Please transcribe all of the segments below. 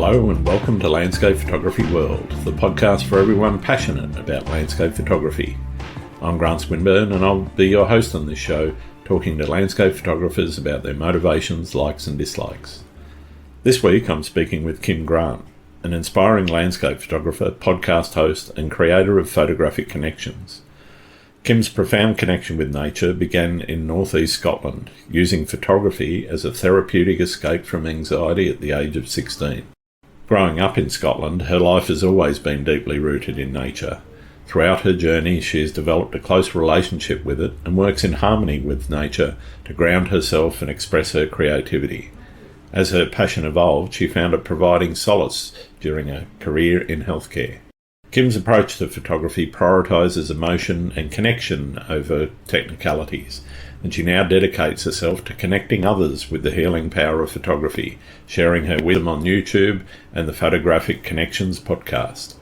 Hello and welcome to Landscape Photography World, the podcast for everyone passionate about landscape photography. I'm Grant Swinburne and I'll be your host on this show, talking to landscape photographers about their motivations, likes and dislikes. This week I'm speaking with Kim Grant, an inspiring landscape photographer, podcast host and creator of Photographic Connections. Kim's profound connection with nature began in northeast Scotland, using photography as a therapeutic escape from anxiety at the age of 16. Growing up in Scotland, her life has always been deeply rooted in nature. Throughout her journey, she has developed a close relationship with it and works in harmony with nature to ground herself and express her creativity. As her passion evolved, she found it providing solace during a career in healthcare. Kim's approach to photography prioritises emotion and connection over technicalities, and she now dedicates herself to connecting others with the healing power of photography, sharing her wisdom on YouTube and the Photographic Connections podcast.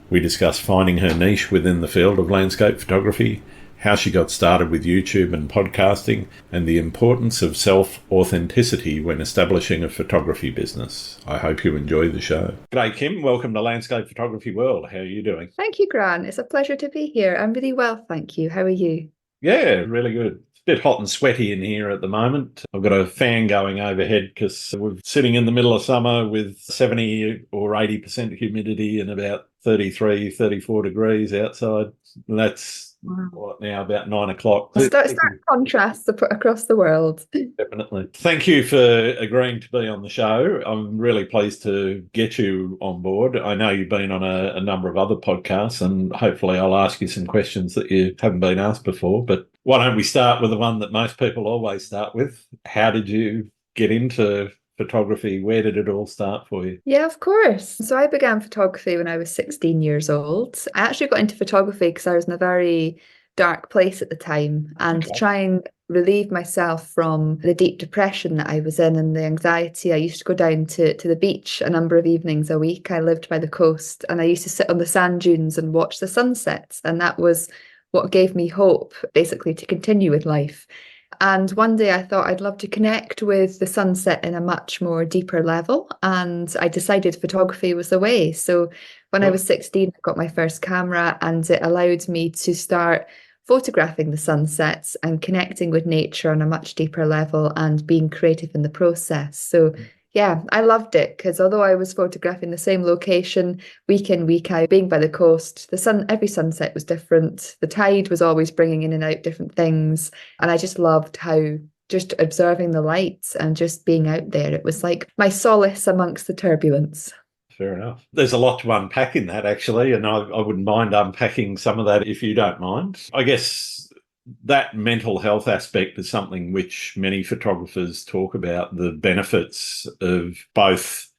We discuss finding her niche within the field of landscape photography, how she got started with YouTube and podcasting, and the importance of self-authenticity when establishing a photography business. I hope you enjoy the show. G'day, Kim. Welcome to Landscape Photography World. How are you doing? Thank you, Grant. It's a pleasure to be here. I'm really well, thank you. How are you? Yeah, really good. It's a bit hot and sweaty in here at the moment. I've got a fan going overhead because we're sitting in the middle of summer with 70 or 80% humidity and about 33, 34 degrees outside. And that's what now, about 9 o'clock. Stark contrast across the world. Definitely. Thank you for agreeing to be on the show. I'm really pleased to get you on board. I know you've been on a number of other podcasts, and hopefully I'll ask you some questions that you haven't been asked before. But why don't we start with the one that most people always start with? How did you get into photography? Where did it all start for you? Yeah, of course. So I began photography when I was 16 years old. I actually got into photography because I was in a very dark place at the time, and to try and relieve myself from the deep depression that I was in and the anxiety, I used to go down to the beach a number of evenings a week. I lived by the coast and I used to sit on the sand dunes and watch the sunsets, and that was what gave me hope, basically, to continue with life. And one day I thought I'd love to connect with the sunset in a much more deeper level, and I decided photography was the way. So when I was 16, I got my first camera, and it allowed me to start photographing the sunsets and connecting with nature on a much deeper level and being creative in the process. So yeah, I loved it because although I was photographing the same location week in, week out, being by the coast, every sunset was different. The tide was always bringing in and out different things. And I just loved how just observing the lights and just being out there, it was like my solace amongst the turbulence. Fair enough. There's a lot to unpack in that, actually, and I wouldn't mind unpacking some of that if you don't mind. I guess that mental health aspect is something which many photographers talk about, the benefits of both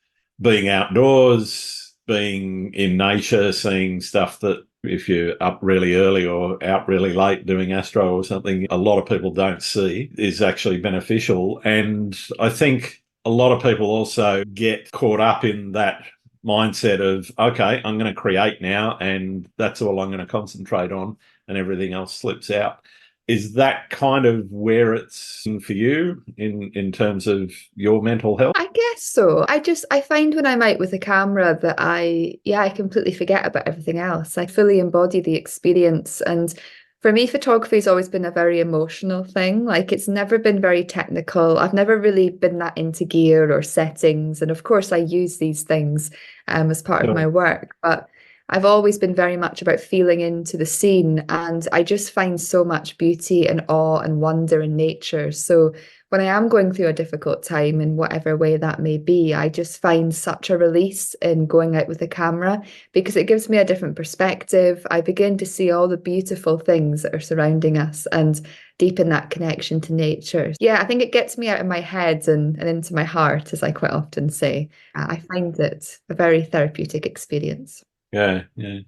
being outdoors, being in nature, seeing stuff that if you're up really early or out really late doing astro or something, a lot of people don't see is actually beneficial. And I think a lot of people also get caught up in that mindset of, okay, I'm going to create now and that's all I'm going to concentrate on and everything else slips out. Is that kind of where it's for you in terms of your mental health? I guess so. I find when I'm out with a camera that I completely forget about everything else. I fully embody the experience. And for me, photography has always been a very emotional thing. Like, it's never been very technical. I've never really been that into gear or settings. And of course, I use these things as part of my work. But I've always been very much about feeling into the scene, and I just find so much beauty and awe and wonder in nature. So when I am going through a difficult time in whatever way that may be, I just find such a release in going out with a camera because it gives me a different perspective. I begin to see all the beautiful things that are surrounding us and deepen that connection to nature. Yeah, I think it gets me out of my head and into my heart, as I quite often say. I find it a very therapeutic experience. Yeah.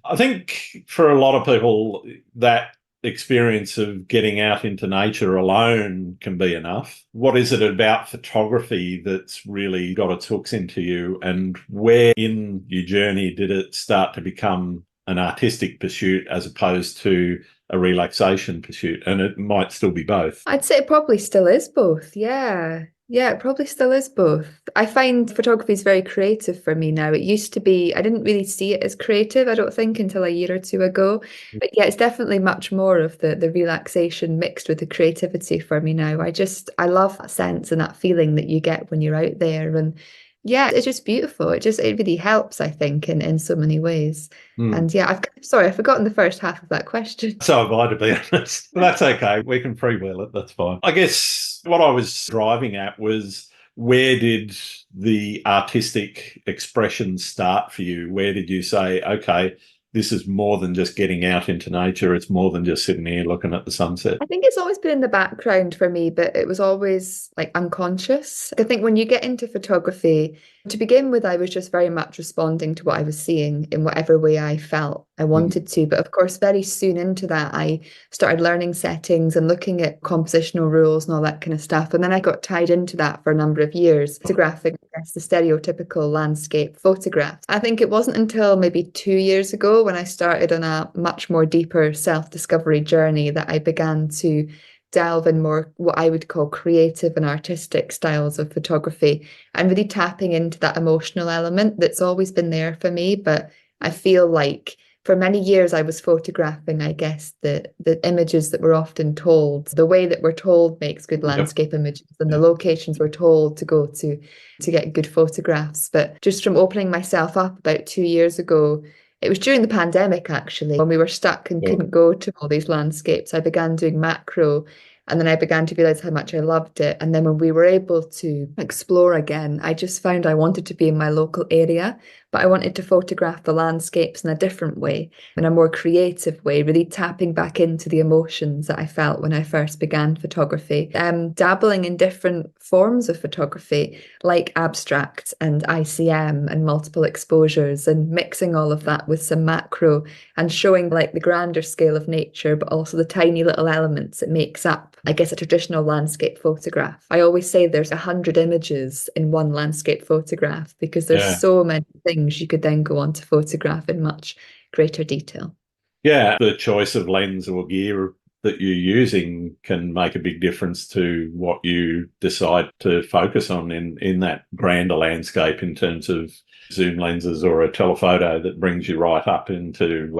I think for a lot of people, that experience of getting out into nature alone can be enough. What is it about photography that's really got its hooks into you, and where in your journey did it start to become an artistic pursuit as opposed to a relaxation pursuit? And it might still be both. I'd say it probably still is both, yeah. Yeah, it probably still is both. I find photography is very creative for me now. It used to be, I didn't really see it as creative, I don't think, until a year or two ago. But yeah, it's definitely much more of the relaxation mixed with the creativity for me now. I love that sense and that feeling that you get when you're out there. And yeah, it's just beautiful. It really helps, I think, in so many ways. Mm. And yeah, sorry, I've forgotten the first half of that question. So have I, to be honest. But that's okay. We can freewheel it. That's fine. I guess what I was driving at was, where did the artistic expression start for you? Where did you say, okay, this is more than just getting out into nature. It's more than just sitting here looking at the sunset. I think it's always been in the background for me, but it was always like unconscious. I think when you get into photography, to begin with, I was just very much responding to what I was seeing in whatever way I felt I Mm. wanted to. But of course, very soon into that, I started learning settings and looking at compositional rules and all that kind of stuff. And then I got tied into that for a number of years, photographing, I guess, the stereotypical landscape photographs. I think it wasn't until maybe 2 years ago when I started on a much more deeper self-discovery journey that I began to delve in more what I would call creative and artistic styles of photography and really tapping into that emotional element that's always been there for me. But I feel like for many years I was photographing, I guess, the images that were often told, the way that we're told makes good Yep. landscape images and the locations we're told to go to get good photographs. But just from opening myself up about 2 years ago, it was during the pandemic, actually, when we were stuck and Sure. couldn't go to all these landscapes. I began doing macro, and then I began to realize how much I loved it. And then when we were able to explore again, I just found I wanted to be in my local area, but I wanted to photograph the landscapes in a different way, in a more creative way, really tapping back into the emotions that I felt when I first began photography. Dabbling in different forms of photography, like abstract and ICM and multiple exposures, and mixing all of that with some macro and showing like the grander scale of nature, but also the tiny little elements it makes up, I guess, a traditional landscape photograph. I always say there's 100 images in one landscape photograph because there's Yeah. so many things you could then go on to photograph in much greater detail. Yeah. The choice of lens or gear that you're using can make a big difference to what you decide to focus on in that grander landscape, in terms of zoom lenses or a telephoto that brings you right up into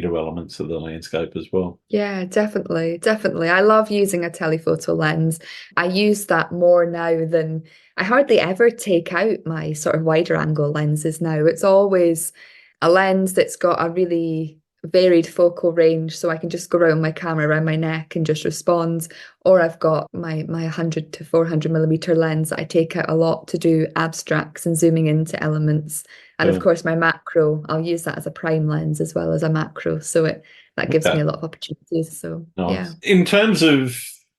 elements of the landscape as well. Yeah, definitely. Definitely. I love using a telephoto lens. I use that more now than I hardly ever take out my sort of wider angle lenses now. It's always a lens that's got a really varied focal range, so I can just go around my camera around my neck and just respond. Or I've got my 100 to 400 millimeter lens that I take out a lot to do abstracts and zooming into elements. And of Sure. course, my macro, I'll use that as a prime lens as well as a macro. So that gives me Okay. a lot of opportunities. So yeah. Nice. In terms of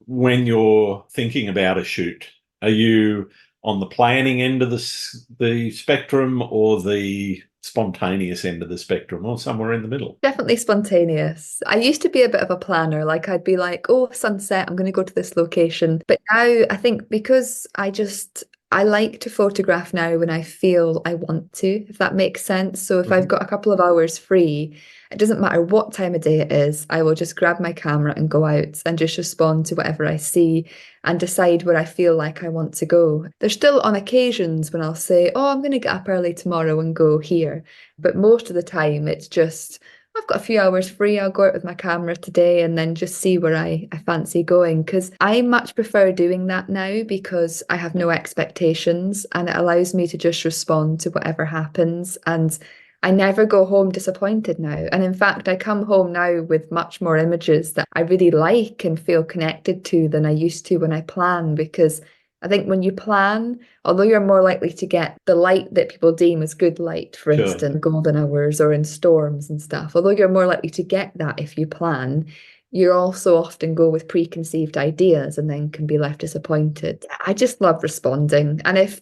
when you're thinking about a shoot, are you on the planning end of the spectrum, or the spontaneous end of the spectrum, or somewhere in the middle? Definitely spontaneous. I used to be a bit of a planner. Like I'd be like, oh, sunset, I'm going to go to this location. But now I think because I like to photograph now when I feel I want to, if that makes sense. So if I've Mhm. got a couple of hours free, it doesn't matter what time of day it is, I will just grab my camera and go out and just respond to whatever I see and decide where I feel like I want to go. There's still on occasions when I'll say, oh, I'm going to get up early tomorrow and go here. But most of the time, it's just, I've got a few hours free. I'll go out with my camera today and then just see where I fancy going. Because I much prefer doing that now because I have no expectations and it allows me to just respond to whatever happens. And I never go home disappointed now. And in fact, I come home now with much more images that I really like and feel connected to than I used to when I plan. Because I think when you plan, although you're more likely to get the light that people deem as good light, for Sure. instance, golden hours or in storms and stuff, although you're more likely to get that if you plan, you also often go with preconceived ideas and then can be left disappointed. I just love responding. And if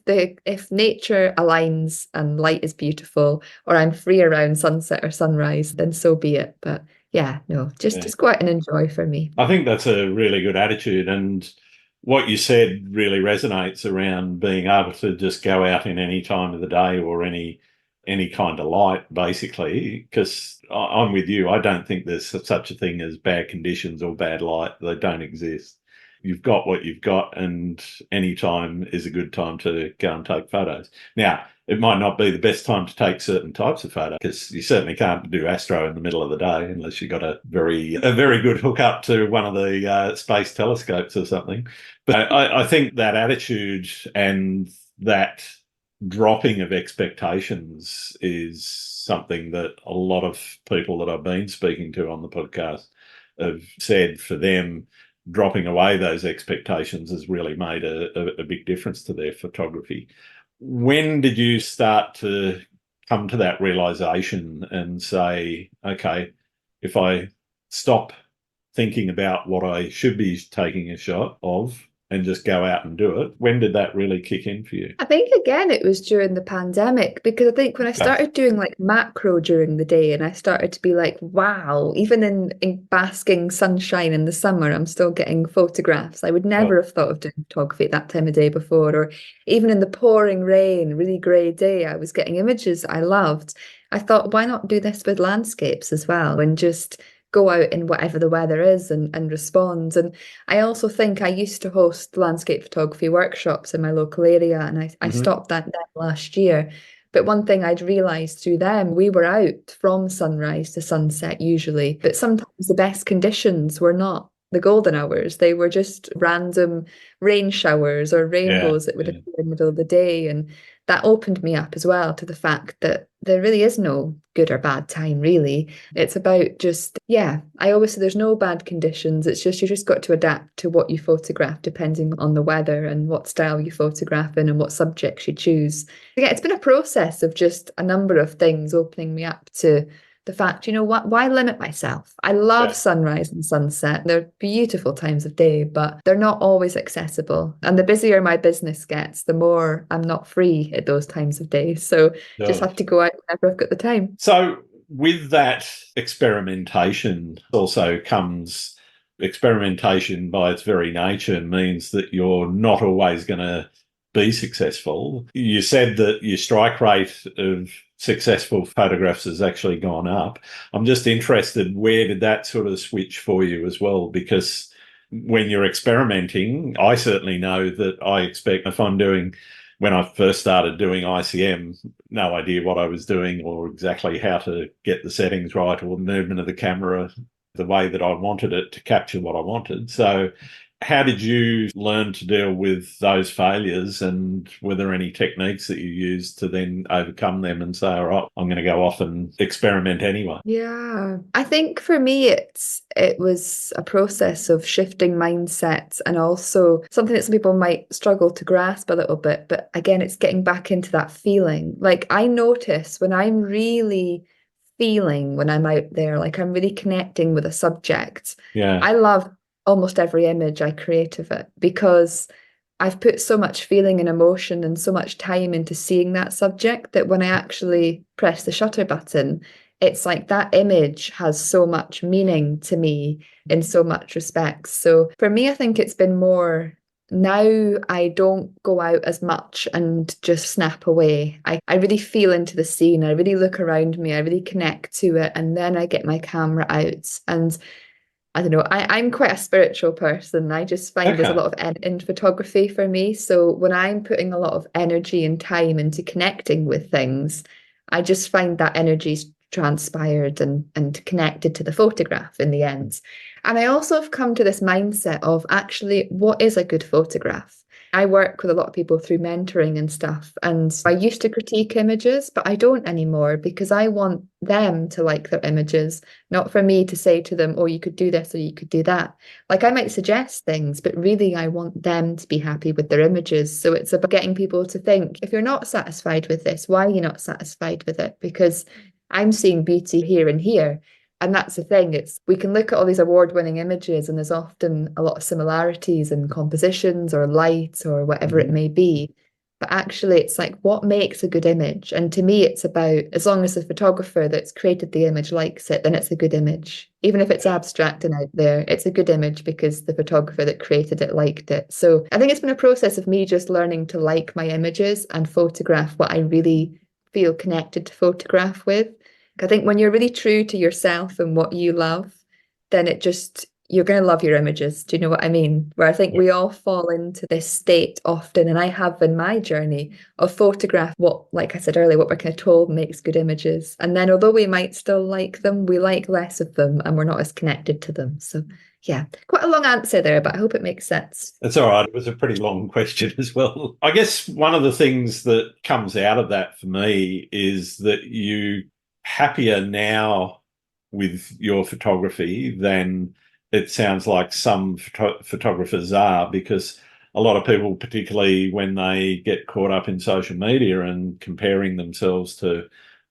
nature aligns and light is beautiful, or I'm free around sunset or sunrise, then so be it. But yeah, no, just Yeah. just go out and enjoy for me. I think that's a really good attitude. And what you said really resonates around being able to just go out in any time of the day, or any kind of light, basically. Because I'm with you. I don't think there's such a thing as bad conditions or bad light. They don't exist. you've got what you've got, and any time is a good time to go and take photos. Now, it might not be the best time to take certain types of photos, because you certainly can't do astro in the middle of the day unless you've got a very good hookup to one of the space telescopes or something. But I think that attitude and that dropping of expectations is something that a lot of people that I've been speaking to on the podcast have said for them. Dropping away those expectations has really made a big difference to their photography. When did you start to come to that realization and say, okay, if I stop thinking about what I should be taking a shot of and just go out and do it? When did that really kick in for you? I think again it was during the pandemic, because I think when I started doing like macro during the day and I started to be like, wow, even in basking sunshine in the summer, I'm still getting photographs. I would never have thought of doing photography at that time of day before, or even in the pouring rain, really grey day, I was getting images I loved. I thought, why not do this with landscapes as well and just go out in whatever the weather is and respond. And I also think I used to host landscape photography workshops in my local area, and I stopped that then last year. But one thing I'd realised through them, we were out from sunrise to sunset usually, but sometimes the best conditions were not the golden hours. They were just random rain showers or rainbows that would appear in the middle of the day. And that opened me up as well to the fact that there really is no good or bad time, really. It's about just, I always say there's no bad conditions. It's just, you just got to adapt to what you photograph depending on the weather and what style you photograph in and what subjects you choose. Yeah, it's been a process of just a number of things opening me up to the fact, you know what, why limit myself? I love sunrise and sunset. They're beautiful times of day, but they're not always accessible. And the busier my business gets, the more I'm not free at those times of day. So just have to go out whenever I've got the time. So with that experimentation also comes experimentation by its very nature means that you're not always going to be successful. You said that your strike rate of successful photographs has actually gone up. I'm just interested, where did that sort of switch for you as well? Because when you're experimenting, I certainly know that I expect, if I'm doing, when I first started doing ICM, no idea what I was doing or exactly how to get the settings right or the movement of the camera the way that I wanted it to capture what I wanted. So how did you learn to deal with those failures, and were there any techniques that you used to then overcome them and say, all right, I'm going to go off and experiment anyway? Yeah, I think for me it was a process of shifting mindsets, and also something that some people might struggle to grasp a little bit. But again, it's getting back into that feeling. Like I notice when I'm really feeling when I'm out there, like I'm really connecting with a subject. I love almost every image I create of it, because I've put so much feeling and emotion and so much time into seeing that subject that when I actually press the shutter button, it's like that image has so much meaning to me in so much respects. So for me, I think it's been more, now I don't go out as much and just snap away. I really feel into the scene. I really look around me. I really connect to it. And then I get my camera out. And I don't know, I'm quite a spiritual person. I just find there's a lot of in photography for me. So when I'm putting a lot of energy and time into connecting with things, I just find that energy's transpired and connected to the photograph in the end. And I also have come to this mindset of actually, what is a good photograph? I work with a lot of people through mentoring and stuff, and I used to critique images, but I don't anymore, because I want them to like their images, not for me to say to them, oh, you could do this or you could do that. Like I might suggest things, but really I want them to be happy with their images. So it's about getting people to think, if you're not satisfied with this, why are you not satisfied with it? Because I'm seeing beauty here and here. And that's the thing, it's we can look at all these award-winning images and there's often a lot of similarities in compositions or light or whatever it may be. But actually it's like, what makes a good image? And to me, it's about, as long as the photographer that's created the image likes it, then it's a good image. Even if it's abstract and out there, it's a good image because the photographer that created it liked it. So I think it's been a process of me just learning to like my images and photograph what I really feel connected to photograph with. I think when you're really true to yourself and what you love, then it just, you're going to love your images. Do you know what I mean? Where I think we all fall into this state often, and I have in my journey of photograph what, like I said earlier, what we're kind of told makes good images. And then although we might still like them, we like less of them and we're not as connected to them. So yeah, quite a long answer there, but I hope it makes sense. That's all right. It was a pretty long question as well. I guess one of the things that comes out of that for me is that you happier now with your photography than it sounds like some photographers are, because a lot of people, particularly when they get caught up in social media and comparing themselves to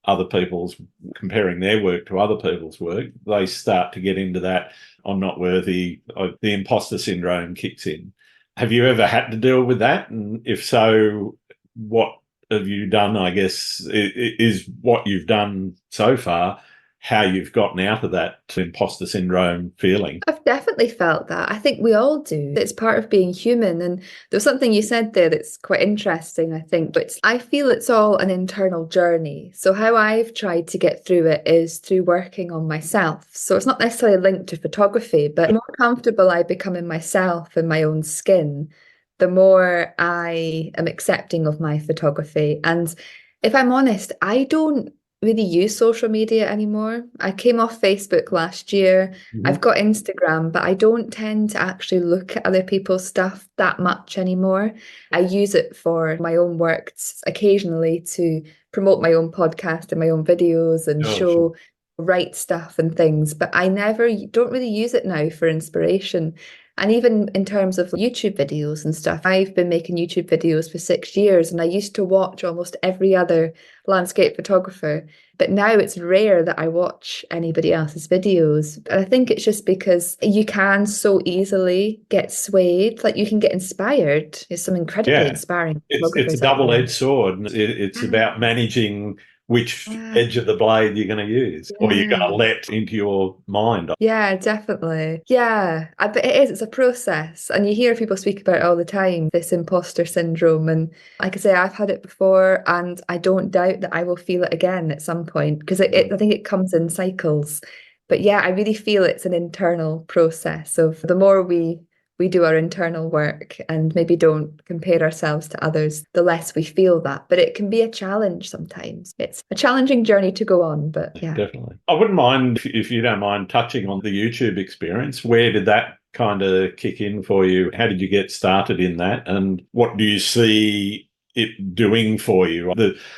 other people's, comparing their work to other people's work, they start to get into that I'm not worthy, the imposter syndrome kicks in. Have you ever had to deal with that? And if so, what have you done, I guess, is what you've done so far, how you've gotten out of that imposter syndrome feeling? I've definitely felt that. I think we all do. It's part of being human. And there's something you said there that's quite interesting, I think. But I feel it's all an internal journey. So, how I've tried to get through it is through working on myself. So, it's not necessarily linked to photography, but the more comfortable I become in myself and my own skin, the more I am accepting of my photography. And if I'm honest, I don't really use social media anymore. I came off Facebook last year. I've got Instagram, but I don't tend to actually look at other people's stuff that much anymore. I use it for my own work occasionally to promote my own podcast and my own videos and show write stuff and things, but I don't really use it now for inspiration. And even in terms of YouTube videos and stuff, I've been making YouTube videos for 6 years and I used to watch almost every other landscape photographer. But now it's rare that I watch anybody else's videos. And I think it's just because you can so easily get swayed, like you can get inspired. There's some incredibly inspiring It's a double-edged sword. It's about managing which edge of the blade you're going to use or you're going to let into your mind. Yeah, definitely. Yeah, but it is, it's a process. And you hear people speak about it all the time, this imposter syndrome. And like I say, I've had it before and I don't doubt that I will feel it again at some point because I think it comes in cycles. But yeah, I really feel it's an internal process of the more we do our internal work and maybe don't compare ourselves to others, the less we feel that. But it can be a challenge sometimes. It's a challenging journey to go on, but yeah. Definitely. I wouldn't mind, if you don't mind, touching on the YouTube experience. Where did that kind of kick in for you? How did you get started in that? And what do you see it doing for you?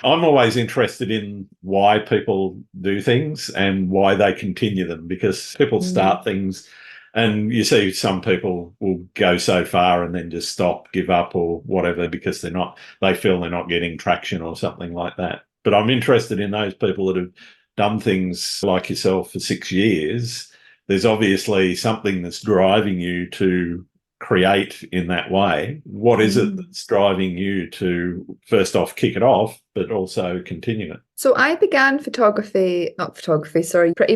I'm always interested in why people do things and why they continue them, because people start things and you see some people will go so far and then just stop, give up or whatever because they feel they're not getting traction or something like that. But I'm interested in those people that have done things like yourself for 6 years. There's obviously something that's driving you to create in that way. What is it that's driving you to, first off, kick it off, but also continue it? So I began pretty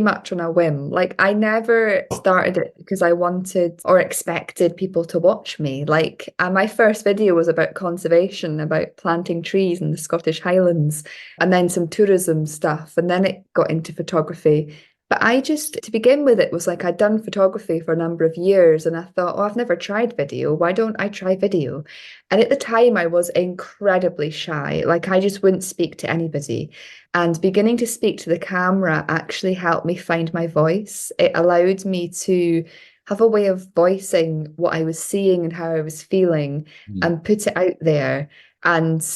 much on a whim. Like I never started it because I wanted or expected people to watch me. Like my first video was about conservation, about planting trees in the Scottish Highlands, and then some tourism stuff. And then it got into photography. But to begin with, it was like I'd done photography for a number of years and I thought, oh, I've never tried video. Why don't I try video? And at the time, I was incredibly shy. Like I just wouldn't speak to anybody. And beginning to speak to the camera actually helped me find my voice. It allowed me to have a way of voicing what I was seeing and how I was feeling and put it out there. And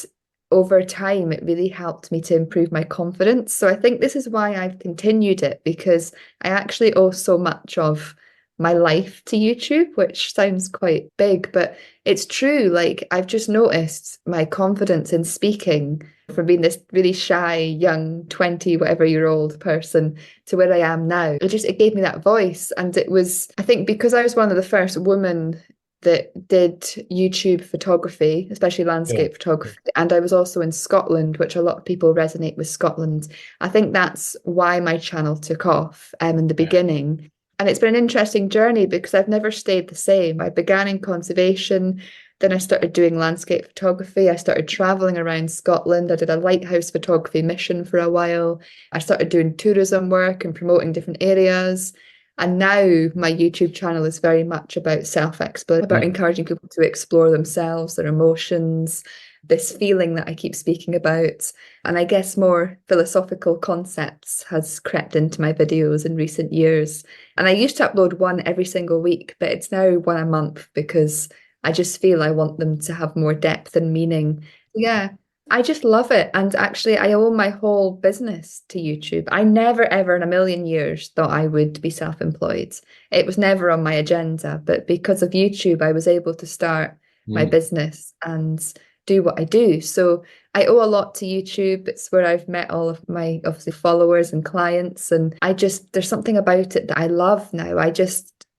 over time, it really helped me to improve my confidence. So I think this is why I've continued it, because I actually owe so much of my life to YouTube, which sounds quite big, but it's true. Like I've just noticed my confidence in speaking from being this really shy, young 20, whatever year old person to where I am now. It gave me that voice. And it was, I think because I was one of the first women that did YouTube photography, especially landscape photography. And I was also in Scotland, which a lot of people resonate with Scotland. I think that's why my channel took off in the beginning. And it's been an interesting journey because I've never stayed the same. I began in conservation, then I started doing landscape photography. I started traveling around Scotland. I did a lighthouse photography mission for a while. I started doing tourism work and promoting different areas. And now my YouTube channel is very much about self-exploration, about encouraging people to explore themselves, their emotions, this feeling that I keep speaking about. And I guess more philosophical concepts has crept into my videos in recent years. And I used to upload one every single week, but it's now one a month because I just feel I want them to have more depth and meaning. Yeah, I just love it. And actually, I owe my whole business to YouTube. I never, ever in a million years thought I would be self-employed. It was never on my agenda. But because of YouTube, I was able to start my business and do what I do. So I owe a lot to YouTube. It's where I've met all of my obviously followers and clients. And there's something about it that I love now.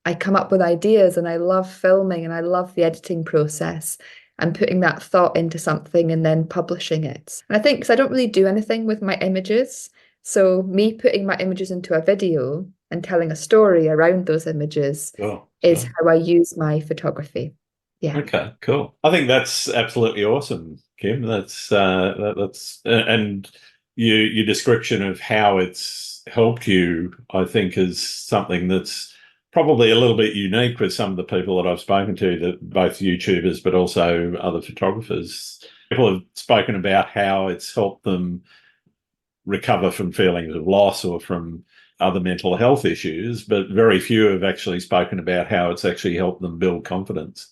I come up with ideas and I love filming and I love the editing process and putting that thought into something and then publishing it. And I think because I don't really do anything with my images, so me putting my images into a video and telling a story around those images is how I use my photography. Yeah. Okay, cool. I think that's absolutely awesome, Kim. And your description of how it's helped you, I think, is something that's probably a little bit unique with some of the people that I've spoken to, that both YouTubers but also other photographers. People have spoken about how it's helped them recover from feelings of loss or from other mental health issues, but very few have actually spoken about how it's actually helped them build confidence.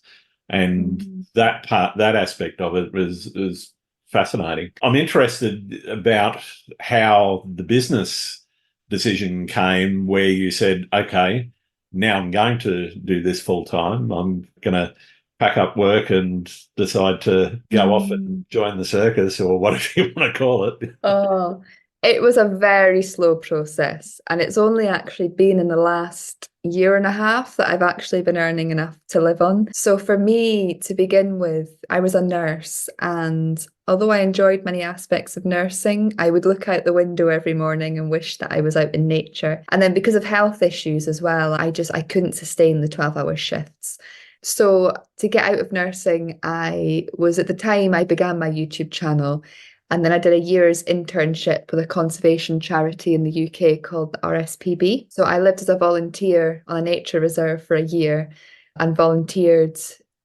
And that aspect of it was fascinating. I'm interested about how the business decision came where you said, okay, now I'm going to do this full time. I'm going to pack up work and decide to go off and join the circus, or whatever you want to call it. Oh, it was a very slow process. And it's only actually been in the last year and a half that I've actually been earning enough to live on. So for me, to begin with, I was a nurse. And although I enjoyed many aspects of nursing, I would look out the window every morning and wish that I was out in nature. And then because of health issues as well, I couldn't sustain the 12-hour shifts. So to get out of nursing, at the time I began my YouTube channel. And then I did a year's internship with a conservation charity in the UK called the RSPB. So I lived as a volunteer on a nature reserve for a year and volunteered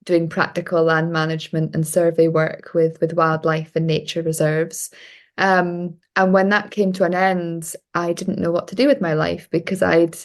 doing practical land management and survey work with wildlife and nature reserves. And when that came to an end, I didn't know what to do with my life because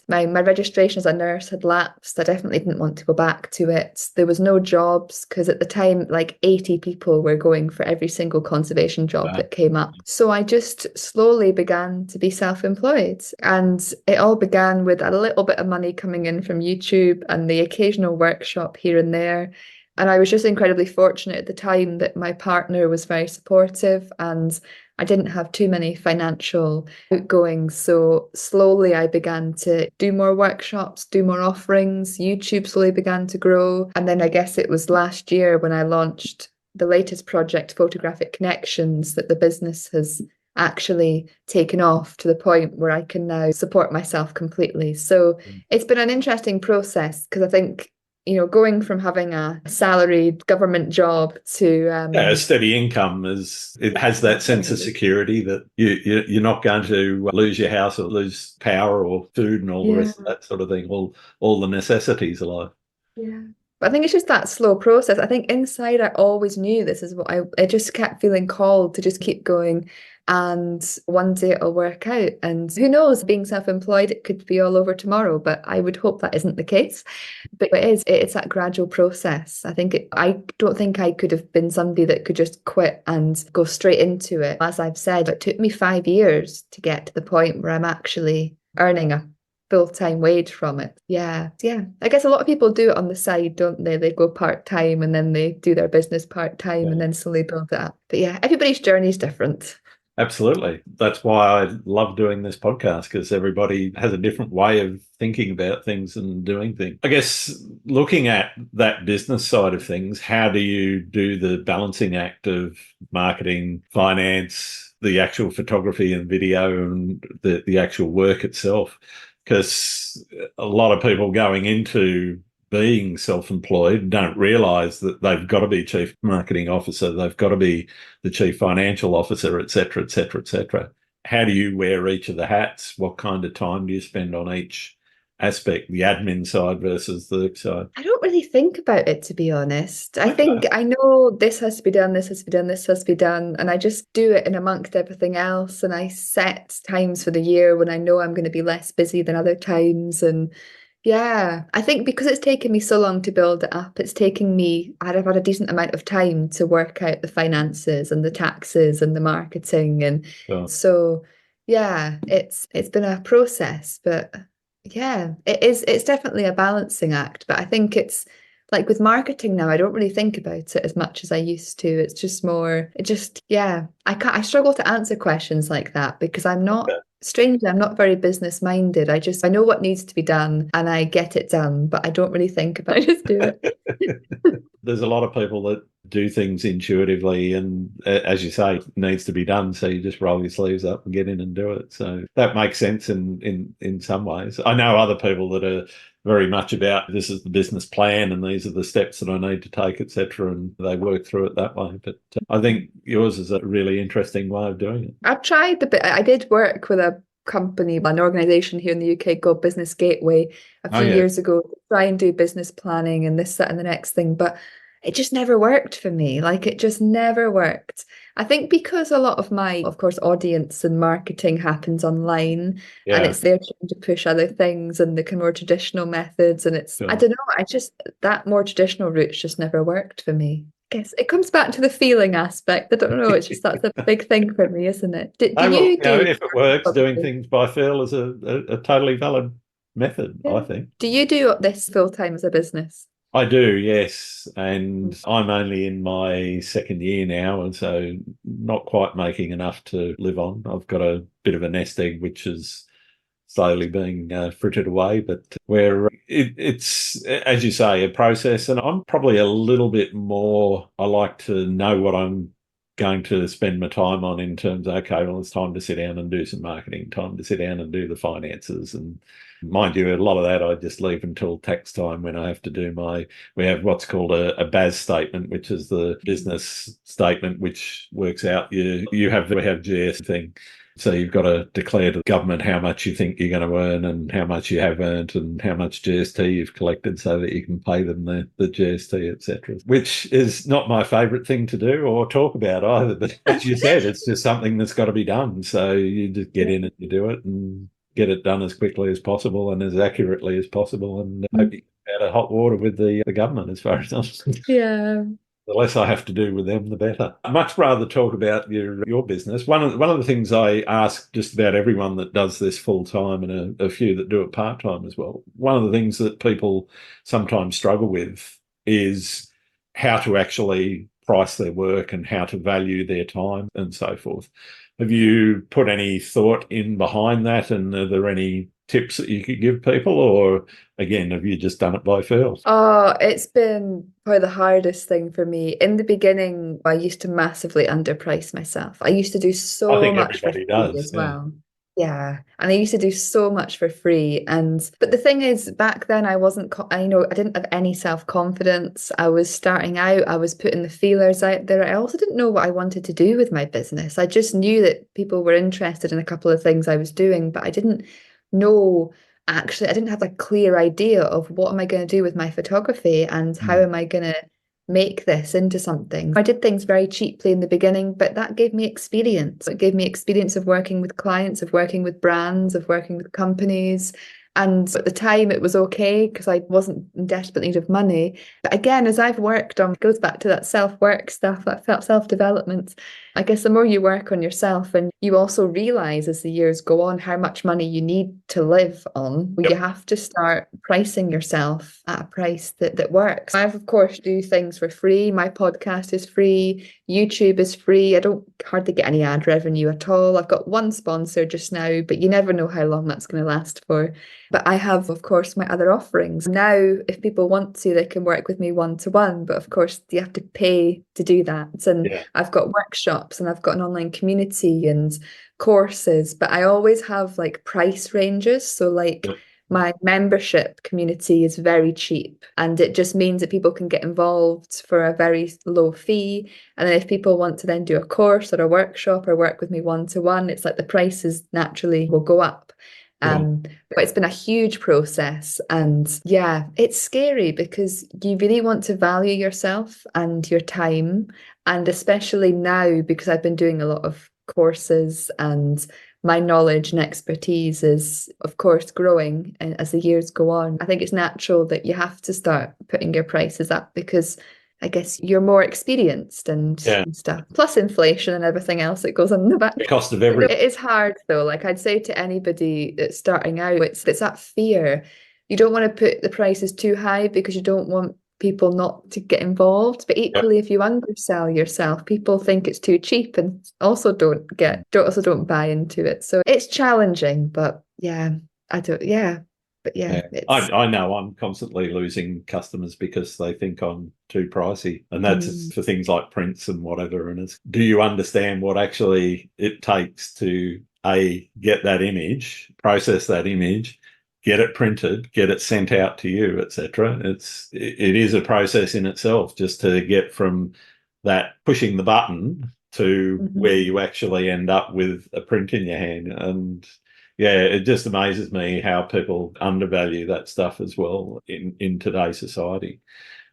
my registration as a nurse had lapsed. I definitely didn't want to go back to it. There was no jobs because at the time, like 80 people were going for every single conservation job that came up. So I just slowly began to be self-employed. And it all began with a little bit of money coming in from YouTube and the occasional workshop here and there. And I was just incredibly fortunate at the time that my partner was very supportive and I didn't have too many financial outgoings. So slowly I began to do more workshops, do more offerings. YouTube slowly began to grow. And then I guess it was last year when I launched the latest project, Photographic Connections, that the business has actually taken off to the point where I can now support myself completely. So it's been an interesting process because I think going from having a salaried government job to a steady income it has that sense of security that you're not going to lose your house or lose power or food and all the rest of that sort of thing, all the necessities of life. Yeah. But I think it's just that slow process. I think inside I always knew this is what I just kept feeling called to just keep going. And one day it'll work out. And who knows, being self-employed, it could be all over tomorrow, but I would hope that isn't the case. But it's that gradual process. I don't think I could have been somebody that could just quit and go straight into it. As I've said, it took me 5 years to get to the point where I'm actually earning a full-time wage from it. Yeah. I guess a lot of people do it on the side, don't they? They go part-time and then they do their business part-time and then slowly build it up. But yeah, everybody's journey is different. Absolutely. That's why I love doing this podcast, because everybody has a different way of thinking about things and doing things. I guess looking at that business side of things, how do you do the balancing act of marketing, finance, the actual photography and video and the actual work itself? Because a lot of people going into being self-employed don't realise that they've got to be chief marketing officer, they've got to be the chief financial officer, et cetera, et cetera, et cetera. How do you wear each of the hats? What kind of time do you spend on each aspect, the admin side versus the side? I don't really think about it, to be honest. I Okay. think I know this has to be done, this has to be done, this has to be done, and I just do it in amongst everything else. And I set times for the year when I know I'm going to be less busy than other times. And yeah, I think because it's taken me so long to build it up, it's taken me, I've had a decent amount of time to work out the finances and the taxes and the marketing. And So, so, yeah, it's been a process, but yeah, it's definitely a balancing act. But I think it's like with marketing now, I don't really think about it as much as I used to. It's just more, yeah, I struggle to answer questions like that because strangely, I'm not very business minded. I know what needs to be done and I get it done, but I don't really think about it, I just do it. there's a lot of people that do things intuitively, and as you say, it needs to be done. So you just roll your sleeves up and get in and do it. So that makes sense in some ways. I know other people that are very much about this is the business plan and these are the steps that I need to take, etc., and they work through it that way. But I think yours is a really interesting way of doing it. I've tried a bit. I did work with a company, an organization here in the UK called Business Gateway a Oh few yeah, years ago, to try and do business planning and this, that, and the next thing. But it just never worked for me. Like it just never worked. I think because a lot of my, of course, audience and marketing happens online and yeah. it's there trying to push other things and the kind of more traditional methods. And I Sure. don't know, that more traditional route's just never worked for me. Guess it comes back to the feeling aspect. I don't know. It's just that's a big thing for me, isn't it? Do Oh, well, you do if it works, doing photography? things by feel is a totally valid method, I Yeah. think. Do you do this full time as a business? I do, yes. And I'm only in my second year now, and so not quite making enough to live on. I've got a bit of a nest egg, which is slowly being frittered away, but it's, as you say, a process. And I'm probably a little bit more, I like to know what I'm going to spend my time on in terms of, okay, well, it's time to sit down and do some marketing, time to sit down and do the finances. And mind you, a lot of that I just leave until tax time when I have to do we have what's called a BAS statement, which is the business statement, which works out we have GS thing. So you've got to declare to the government how much you think you're going to earn and how much you have earned and how much GST you've collected so that you can pay them the GST, etc. Which is not my favourite thing to do or talk about either. But as you said, it's just something that's got to be done. So you just get in and you do it and get it done as quickly as possible and as accurately as possible, and hope you get out of hot water with the government as far as I'm concerned. Yeah. The less I have to do with them, the better. I'd much rather talk about your business. One of the things I ask just about everyone that does this full time, and a few that do it part time as well. One of the things that people sometimes struggle with is how to actually price their work and how to value their time and so forth. Have you put any thought in behind that? And are there any tips that you could give people, or again, have you just done it by feel? Oh, it's been probably the hardest thing for me. In the beginning, I used to massively underprice myself. I used to do I so think much for everybody free does. as Yeah. well. Yeah. And I used to do so much for free. But the thing is, back then I wasn't, I didn't have any self-confidence. I was starting out, I was putting the feelers out there. I also didn't know what I wanted to do with my business. I just knew that people were interested in a couple of things I was doing, but I didn't know actually, I didn't have a clear idea of what am I going to do with my photography and how Mm. am I going to make this into something. I did things very cheaply in the beginning, but that gave me experience. It gave me experience of working with clients, of working with brands, of working with companies. And at the time, it was okay because I wasn't in desperate need of money. But again, as I've worked on, it goes back to that self-work stuff, that self-development. I guess the more you work on yourself and you also realize as the years go on how much money you need to live on, you Yep. have to start pricing yourself at a price that works. I've, of course, do things for free. My podcast is free. YouTube is free. I don't hardly get any ad revenue at all. I've got one sponsor just now, but you never know how long that's going to last for. But I have, of course, my other offerings. Now, if people want to, they can work with me one to one. But of course, you have to pay to do that. And Yeah. I've got workshops and I've got an online community and courses. But I always have like price ranges. So, like, Yep. my membership community is very cheap. And it just means that people can get involved for a very low fee. And then if people want to then do a course or a workshop or work with me one to one, it's like the prices naturally will go up. But it's been a huge process. And yeah, it's scary because you really want to value yourself and your time. And especially now, because I've been doing a lot of courses and my knowledge and expertise is, of course, growing as the years go on. I think it's natural that you have to start putting your prices up because I guess you're more experienced and stuff. Plus inflation and everything else that goes on in the back. The cost of everything. It is hard though. Like I'd say to anybody that's starting out, it's that fear. You don't want to put the prices too high because you don't want people not to get involved. But equally, if you undersell yourself, people think it's too cheap and also don't buy into it. So it's challenging, but I know I'm constantly losing customers because they think I'm too pricey, and that's for things like prints and whatever. And do you understand what actually it takes to get that image, process that image, get it printed, get it sent out to you, etc. It is a process in itself just to get from that pushing the button to where you actually end up with a print in your hand. And yeah, it just amazes me how people undervalue that stuff as well in today's society.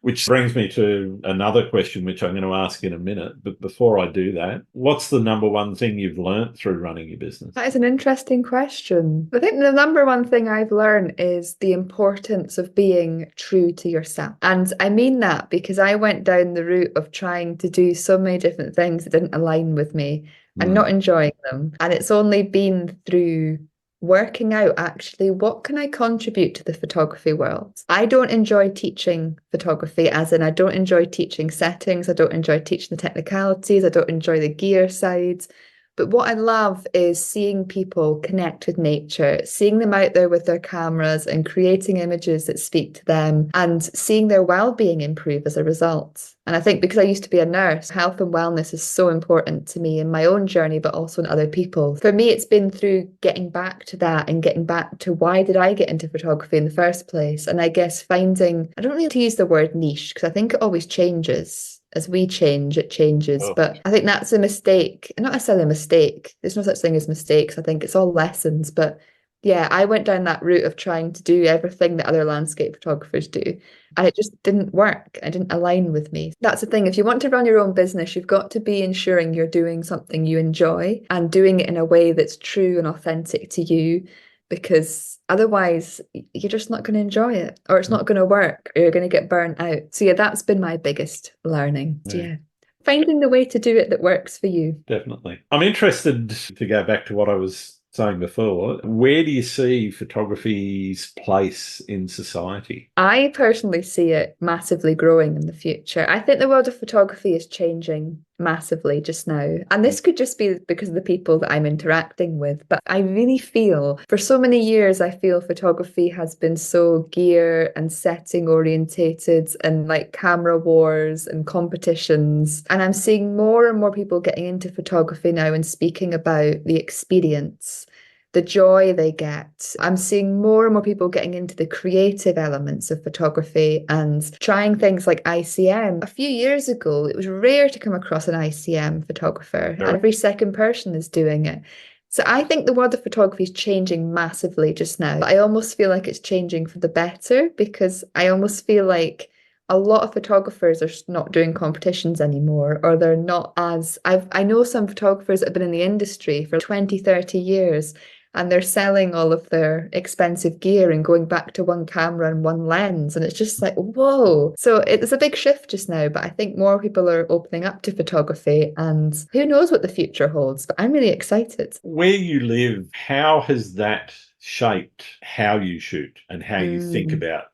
Which brings me to another question, which I'm going to ask in a minute. But before I do that, what's the number one thing you've learned through running your business? That is an interesting question. I think the number one thing I've learned is the importance of being true to yourself. And I mean that because I went down the route of trying to do so many different things that didn't align with me and not enjoying them. And it's only been through working out actually what can I contribute to the photography world. I don't enjoy teaching photography, as in I don't enjoy teaching settings, I don't enjoy teaching the technicalities, I don't enjoy the gear sides. But what I love is seeing people connect with nature, seeing them out there with their cameras and creating images that speak to them and seeing their well-being improve as a result. And I think because I used to be a nurse, health and wellness is so important to me in my own journey, but also in other people. For me, it's been through getting back to that and getting back to why did I get into photography in the first place? And I guess finding, I don't really to use the word niche because I think it always changes. As we change, it changes. But I think that's a mistake. Not necessarily a mistake. There's no such thing as mistakes. I think it's all lessons. But yeah, I went down that route of trying to do everything that other landscape photographers do. And it just didn't work. It didn't align with me. That's the thing. If you want to run your own business, you've got to be ensuring you're doing something you enjoy and doing it in a way that's true and authentic to you. Because otherwise you're just not going to enjoy it, or it's not going to work, or you're going to get burnt out. So yeah, that's been my biggest learning. Yeah. Finding the way to do it that works for you. Definitely. I'm interested to go back to what I was saying before. Where do you see photography's place in society? I personally see it massively growing in the future. I think the world of photography is changing massively just now. And this could just be because of the people that I'm interacting with. But I really feel for so many years, I feel photography has been so gear and setting orientated and like camera wars and competitions. And I'm seeing more and more people getting into photography now and speaking about the experience, the joy they get. I'm seeing more and more people getting into the creative elements of photography and trying things like ICM. A few years ago, it was rare to come across an ICM photographer. Sure. Every second person is doing it. So I think the world of photography is changing massively just now. I almost feel like it's changing for the better because I almost feel like a lot of photographers are not doing competitions anymore, or they're not as... I know some photographers that have been in the industry for 20, 30 years, and they're selling all of their expensive gear and going back to one camera and one lens. And it's just like, whoa. So it's a big shift just now, but I think more people are opening up to photography and who knows what the future holds, but I'm really excited. Where you live, how has that shaped how you shoot and how you think about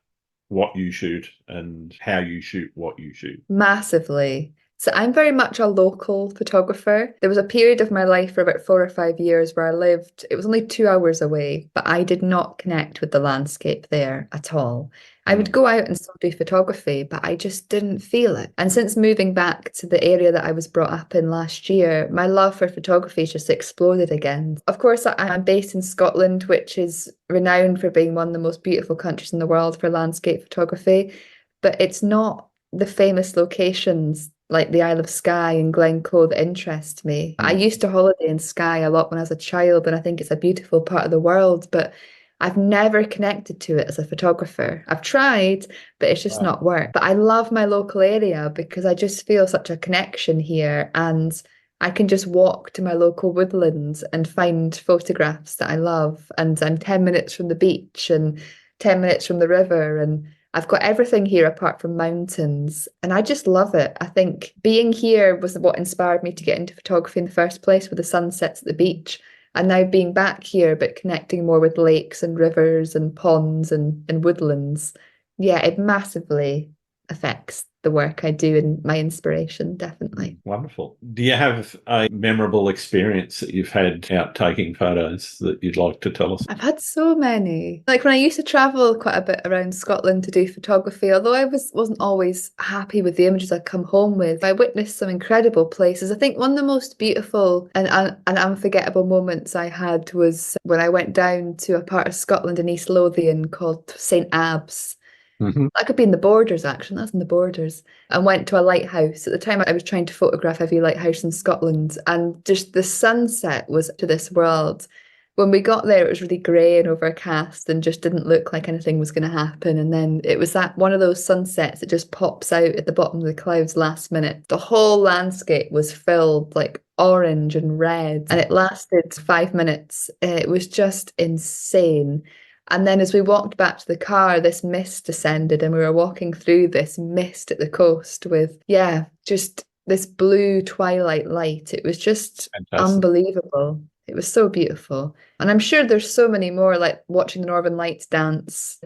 what you shoot and how you shoot what you shoot? Massively. So I'm very much a local photographer. There was a period of my life for about 4 or 5 years where I lived, it was only 2 hours away, but I did not connect with the landscape there at all. I would go out and still do photography, but I just didn't feel it. And since moving back to the area that I was brought up in last year, my love for photography just exploded again. Of course, I'm based in Scotland, which is renowned for being one of the most beautiful countries in the world for landscape photography, but it's not the famous locations like the Isle of Skye and Glencoe that interest me. I used to holiday in Skye a lot when I was a child, and I think it's a beautiful part of the world, but I've never connected to it as a photographer. I've tried, but it's just Right. not worked. But I love my local area because I just feel such a connection here, and I can just walk to my local woodlands and find photographs that I love. And I'm 10 minutes from the beach and 10 minutes from the river. And I've got everything here apart from mountains. And I just love it. I think being here was what inspired me to get into photography in the first place, with the sunsets at the beach. And now being back here, but connecting more with lakes and rivers and ponds and woodlands. Yeah, it massively affects the work I do and my inspiration, definitely. Wonderful. Do you have a memorable experience that you've had out taking photos that you'd like to tell us? I've had so many. Like when I used to travel quite a bit around Scotland to do photography, although I wasn't always happy with the images I'd come home with, I witnessed some incredible places. I think one of the most beautiful and unforgettable moments I had was when I went down to a part of Scotland in East Lothian called St Abbs. Mm-hmm. That could be in the Borders, actually. That's in the Borders. And went to a lighthouse. At the time, I was trying to photograph every lighthouse in Scotland, and just the sunset was to this world. When we got there, it was really grey and overcast and just didn't look like anything was going to happen. And then it was that one of those sunsets that just pops out at the bottom of the clouds last minute. The whole landscape was filled like orange and red, and it lasted 5 minutes. It was just insane. And then as we walked back to the car, this mist descended, and we were walking through this mist at the coast with, yeah, just this blue twilight light. It was just Fantastic. unbelievable. It was so beautiful. And I'm sure there's so many more, like watching the Northern Lights dance.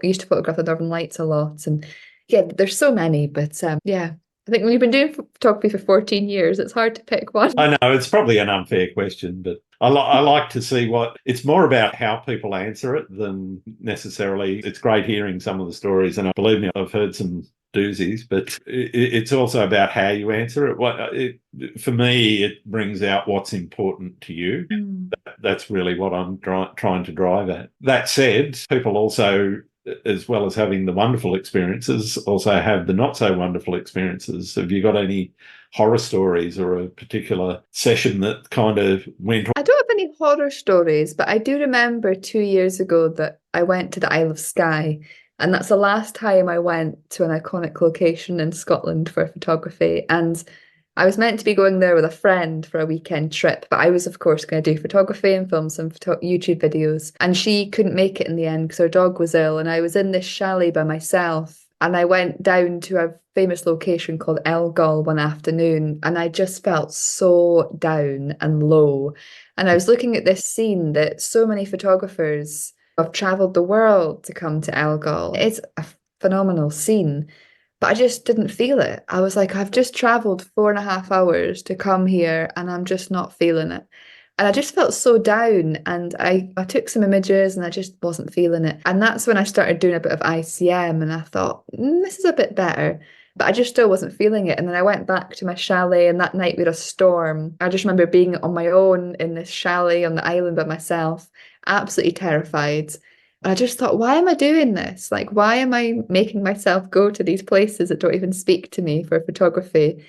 Used to photograph the Northern Lights a lot. And yeah, there's so many. But yeah, I think when you've been doing photography for 14 years, it's hard to pick one. I know it's probably an unfair question, but I like to see what it's more about how people answer it than necessarily. It's great hearing some of the stories, and believe me, I've heard some doozies, but it's also about how you answer it. For me, it brings out what's important to you. That's really what I'm trying to drive at. That said, people also, as well as having the wonderful experiences, also have the not so wonderful experiences. Have you got any horror stories or a particular session that kind of went? I don't have any horror stories, but I do remember 2 years ago that I went to the Isle of Skye. And that's the last time I went to an iconic location in Scotland for photography. And I was meant to be going there with a friend for a weekend trip, but I was, of course, going to do photography and film some YouTube videos. And she couldn't make it in the end because her dog was ill. And I was in this chalet by myself. And I went down to a famous location called Elgol one afternoon. And I just felt so down and low. And I was looking at this scene that so many photographers have travelled the world to come to Elgol. It's a phenomenal scene, but I just didn't feel it. I was like, I've just travelled 4.5 hours to come here and I'm just not feeling it. And I just felt so down, and I took some images and I just wasn't feeling it. And that's when I started doing a bit of ICM, and I thought, this is a bit better. But I just still wasn't feeling it. And then I went back to my chalet, and that night we had a storm. I just remember being on my own in this chalet on the island by myself, absolutely terrified. And I just thought, why am I doing this? Like, why am I making myself go to these places that don't even speak to me for photography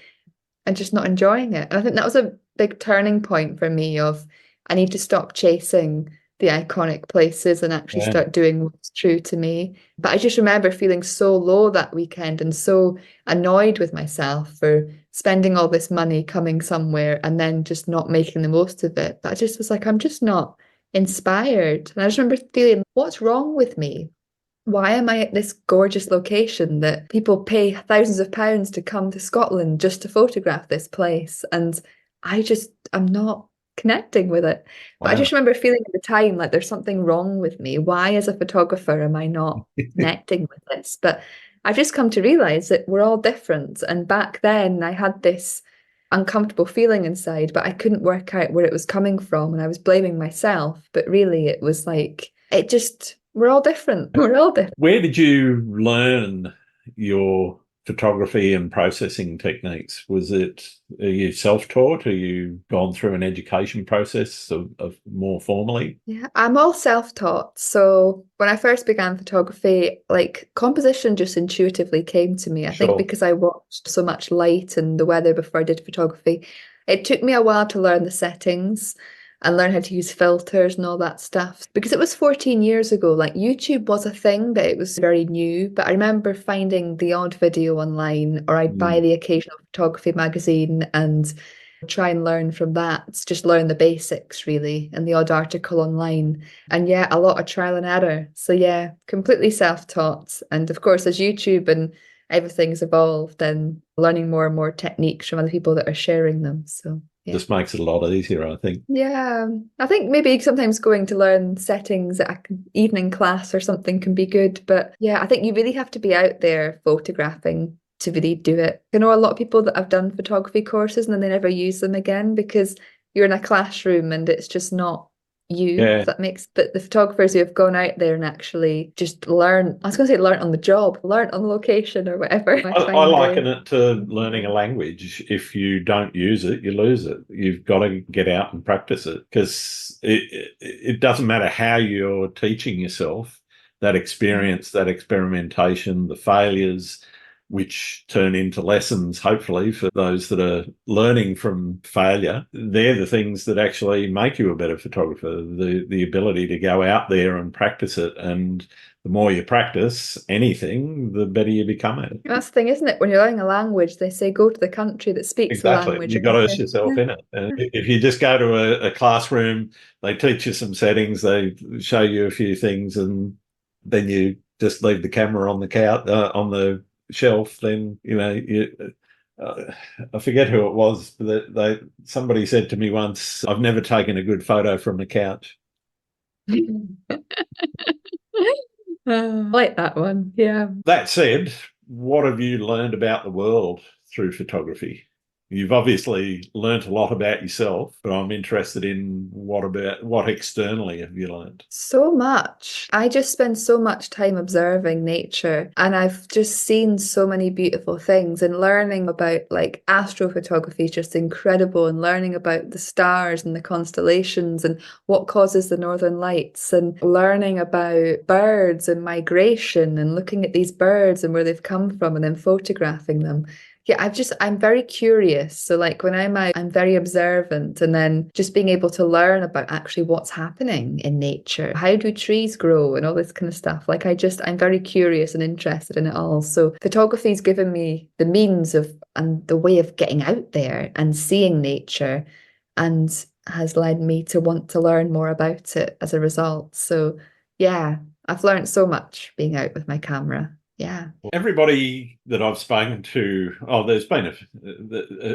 and just not enjoying it? And I think that was a big turning point for me of I need to stop chasing the iconic places and actually start doing what's true to me. But I just remember feeling so low that weekend and so annoyed with myself for spending all this money coming somewhere and then just not making the most of it. But I just was like, I'm just not inspired. And I just remember feeling, what's wrong with me? Why am I at this gorgeous location that people pay thousands of pounds to come to Scotland just to photograph this place? And I'm not connecting with it. But I just remember feeling at the time like there's something wrong with me. Why, as a photographer, am I not connecting with this? But I've just come to realize that we're all different. And back then, I had this uncomfortable feeling inside, but I couldn't work out where it was coming from. And I was blaming myself. But really, it was like, we're all different. We're all different. Where did you learn your photography and processing techniques? Are you self-taught? Are you gone through an education process of more formally? Yeah, I'm all self-taught. So when I first began photography, like composition just intuitively came to me. I think Sure. because I watched so much light and the weather before I did photography. It took me a while to learn the settings and learn how to use filters and all that stuff. Because it was 14 years ago, like YouTube was a thing, but it was very new. But I remember finding the odd video online, or I'd buy Mm. the occasional photography magazine and try and learn from that. It's just learn the basics really, and the odd article online. And yeah, a lot of trial and error. So yeah, completely self-taught. And of course, as YouTube and everything's evolved, and learning more and more techniques from other people that are sharing them. So yeah. Just makes it a lot easier, I think. Yeah, I think maybe sometimes going to learn settings at an evening class or something can be good. But yeah, I think you really have to be out there photographing to really do it. I know a lot of people that have done photography courses and then they never use them again because you're in a classroom and it's just not you, if Yeah. that makes. But the photographers who have gone out there and actually just learn, I was going to say learn on the job, learn on location or whatever. I liken it to learning a language. If you don't use it, you lose it. You've got to get out and practice it, because it doesn't matter how you're teaching yourself. That experience, that experimentation, the failures, which turn into lessons, hopefully, for those that are learning from failure, they're the things that actually make you a better photographer. The ability to go out there and practice it, and the more you practice anything, the better you become at it. That's the thing, isn't it? When you're learning a language, they say go to the country that speaks the Exactly. language. You've got to immerse yourself in it. If you just go to a classroom, they teach you some settings, they show you a few things, and then you just leave the camera on the couch, on the shelf, then, I forget who it was, but somebody said to me once, I've never taken a good photo from the couch. I like that one. Yeah. That said, what have you learned about the world through photography? You've obviously learnt a lot about yourself, but I'm interested in what externally have you learned? So much. I just spend so much time observing nature, and I've just seen so many beautiful things, and learning about like astrophotography is just incredible, and learning about the stars and the constellations and what causes the northern lights, and learning about birds and migration and looking at these birds and where they've come from and then photographing them. Yeah, I'm very curious. So like when I'm out, I'm very observant, and then just being able to learn about actually what's happening in nature. How do trees grow and all this kind of stuff? I'm very curious and interested in it all. So photography's given me the means of and the way of getting out there and seeing nature, and has led me to want to learn more about it as a result. So yeah, I've learned so much being out with my camera. Yeah. Everybody that I've spoken to, there's been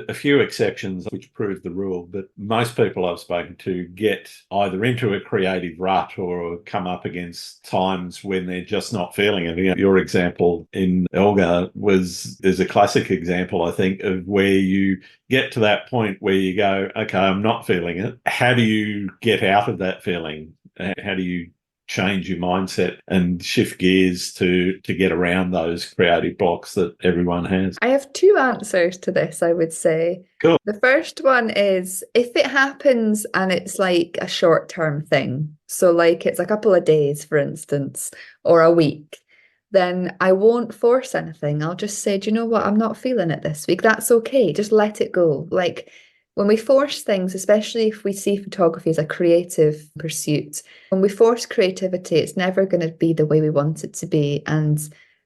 a few exceptions which prove the rule, but most people I've spoken to get either into a creative rut or come up against times when they're just not feeling it. Your example in Elgar is a classic example, I think, of where you get to that point where you go, okay, I'm not feeling it. How do you get out of that feeling? How do you change your mindset and shift gears to get around those creative blocks that everyone has? I have two answers to this, I would say. Cool. The first one is if it happens and it's like a short-term thing, so like it's a couple of days, for instance, or a week, then I won't force anything. I'll just say, do you know what? I'm not feeling it this week. That's okay. Just let it go. Like when we force things, especially if we see photography as a creative pursuit, when we force creativity, it's never going to be the way we want it to be. And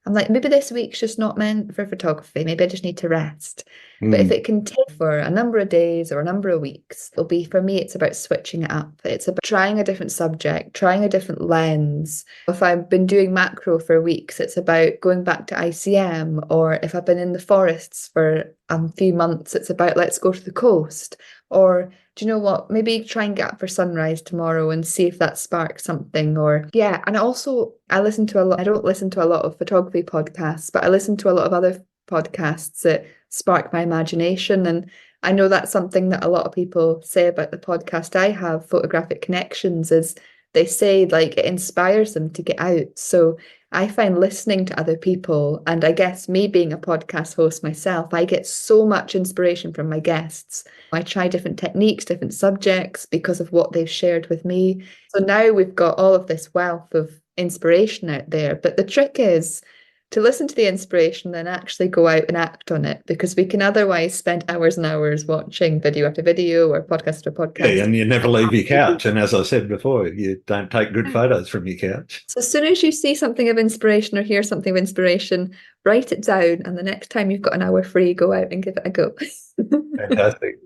I'm like, maybe this week's just not meant for photography. Maybe I just need to rest. But if it can take for a number of days or a number of weeks, it'll be, for me, it's about switching it up. It's about trying a different subject, trying a different lens. If I've been doing macro for weeks, it's about going back to ICM. Or if I've been in the forests for a few months, it's about let's go to the coast. Or do you know what? Maybe try and get up for sunrise tomorrow and see if that sparks something. Or yeah, and also I listen to a lot. I don't listen to a lot of photography podcasts, but I listen to a lot of other podcasts that spark my imagination. And I know that's something that a lot of people say about the podcast I have, Photographic Connections, is they say like it inspires them to get out. So I find listening to other people, and I guess me being a podcast host myself, I get so much inspiration from my guests. I try different techniques, different subjects because of what they've shared with me. So now we've got all of this wealth of inspiration out there. But the trick is to listen to the inspiration, then actually go out and act on it, because we can otherwise spend hours and hours watching video after video or podcast after podcast. Yeah, and you never leave your couch. And as I said before, you don't take good photos from your couch. So as soon as you see something of inspiration or hear something of inspiration, write it down. And the next time you've got an hour free, go out and give it a go. Fantastic.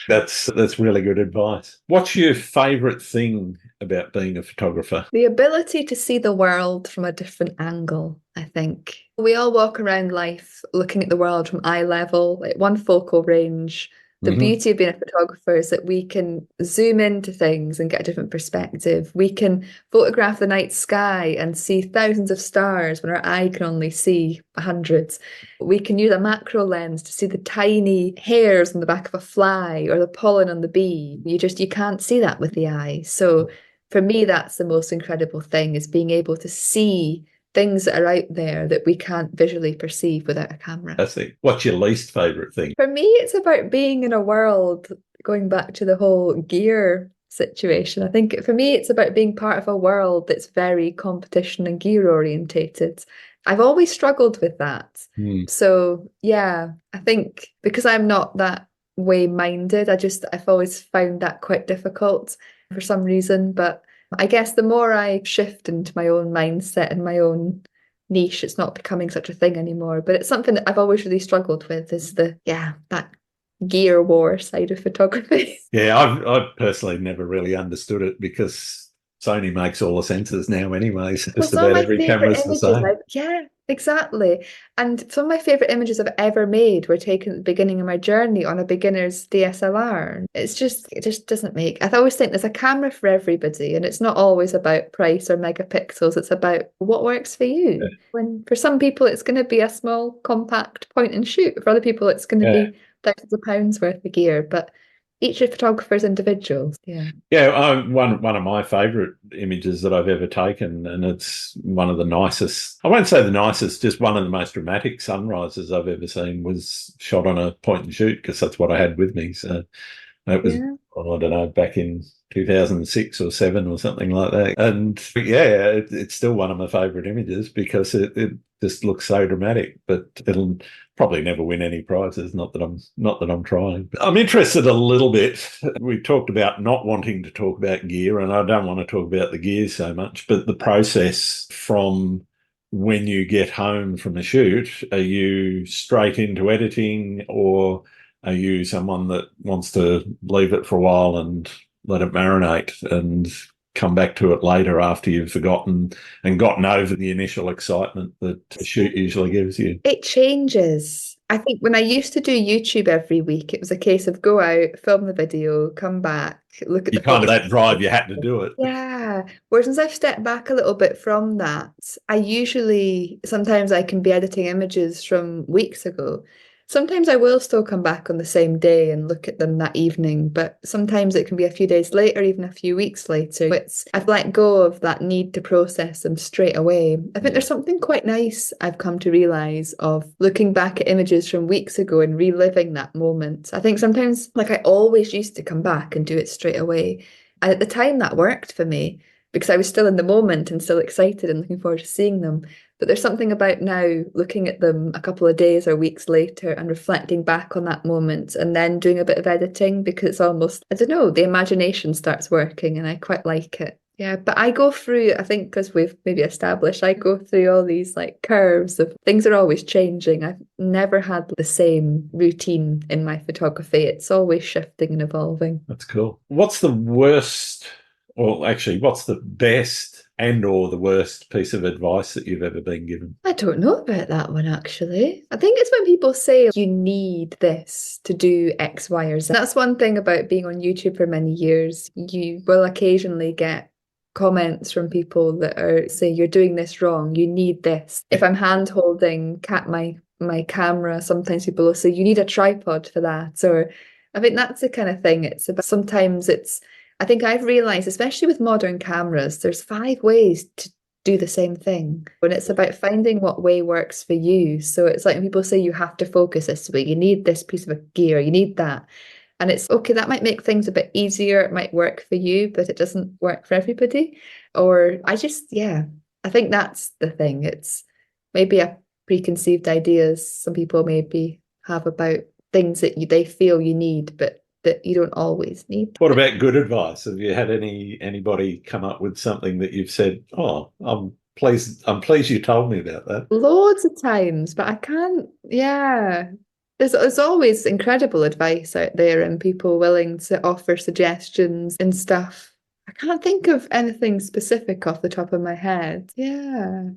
That's really good advice. What's your favourite thing about being a photographer? The ability to see the world from a different angle, I think. We all walk around life looking at the world from eye level, like one focal range. The beauty of being a photographer is that we can zoom into things and get a different perspective. We can photograph the night sky and see thousands of stars when our eye can only see hundreds. We can use a macro lens to see the tiny hairs on the back of a fly or the pollen on the bee. You can't see that with the eye. So for me, that's the most incredible thing, is being able to see things that are out there that we can't visually perceive without a camera. That's it. What's your least favourite thing? For me, it's about being in a world, going back to the whole gear situation. I think for me, it's about being part of a world that's very competition and gear orientated. I've always struggled with that. So yeah, I think because I'm not that way minded, I've always found that quite difficult for some reason. But I guess the more I shift into my own mindset and my own niche, it's not becoming such a thing anymore. But it's something that I've always really struggled with, is that gear war side of photography. Yeah, I've personally never really understood it, because Sony makes all the sensors now anyways. Just about every camera's the same. Yeah, exactly. And some of my favourite images I've ever made were taken at the beginning of my journey on a beginner's DSLR. It just doesn't make... I always think there's a camera for everybody, and it's not always about price or megapixels. It's about what works for you. Yeah. When for some people it's going to be a small, compact point and shoot. For other people it's going to be thousands of pounds worth of gear. But each photographer's individuals. Yeah, one of my favourite images that I've ever taken, and it's one of the nicest, I won't say the nicest, just one of the most dramatic sunrises I've ever seen, was shot on a point and shoot, because that's what I had with me. So it was, I don't know, back in 2006 or 7 or something like that. And yeah, it's still one of my favourite images, because it just looks so dramatic, but it'll probably never win any prizes. Not that I'm trying. But I'm interested a little bit. We talked about not wanting to talk about gear, and I don't want to talk about the gear so much, but the process from when you get home from a shoot. Are you straight into editing, or are you someone that wants to leave it for a while and let it marinate and come back to it later after you've forgotten and gotten over the initial excitement that a shoot usually gives you? It changes. I think when I used to do YouTube every week, it was a case of go out, film the video, come back, look at you kind of that drive, you had to do it. Yeah. Whereas since I've stepped back a little bit from that, sometimes I can be editing images from weeks ago. Sometimes I will still come back on the same day and look at them that evening, but sometimes it can be a few days later, even a few weeks later. I've let go of that need to process them straight away. I think there's something quite nice I've come to realise of looking back at images from weeks ago and reliving that moment. I think sometimes, I always used to come back and do it straight away. And at the time that worked for me, because I was still in the moment and still excited and looking forward to seeing them. But there's something about now looking at them a couple of days or weeks later and reflecting back on that moment and then doing a bit of editing, because it's almost, I don't know, the imagination starts working and I quite like it. Yeah, but I go through, I think because we've maybe established, I go through all these curves of things are always changing. I've never had the same routine in my photography. It's always shifting and evolving. That's cool. What's the worst, or actually, what's the best and or the worst piece of advice that you've ever been given? I don't know about that one, actually. I think it's when people say you need this to do X, Y, or Z. That's one thing about being on YouTube for many years. You will occasionally get comments from people that are saying you're doing this wrong, you need this. If I'm hand holding my camera, sometimes people will say you need a tripod for that. Or I think that's the kind of thing. It's about, I think I've realised, especially with modern cameras, there's 5 ways to do the same thing. When it's about finding what way works for you. So it's like when people say you have to focus this way, you need this piece of gear, you need that. And it's okay, that might make things a bit easier. It might work for you, but it doesn't work for everybody. Or I think that's the thing. It's maybe a preconceived ideas some people maybe have about things that they feel you need, but that you don't always need. What about good advice? Have you had anybody come up with something that you've said, "Oh, I'm pleased you told me about that"? Loads of times, but I can't, yeah. There's always incredible advice out there and people willing to offer suggestions and stuff. I can't think of anything specific off the top of my head. Yeah.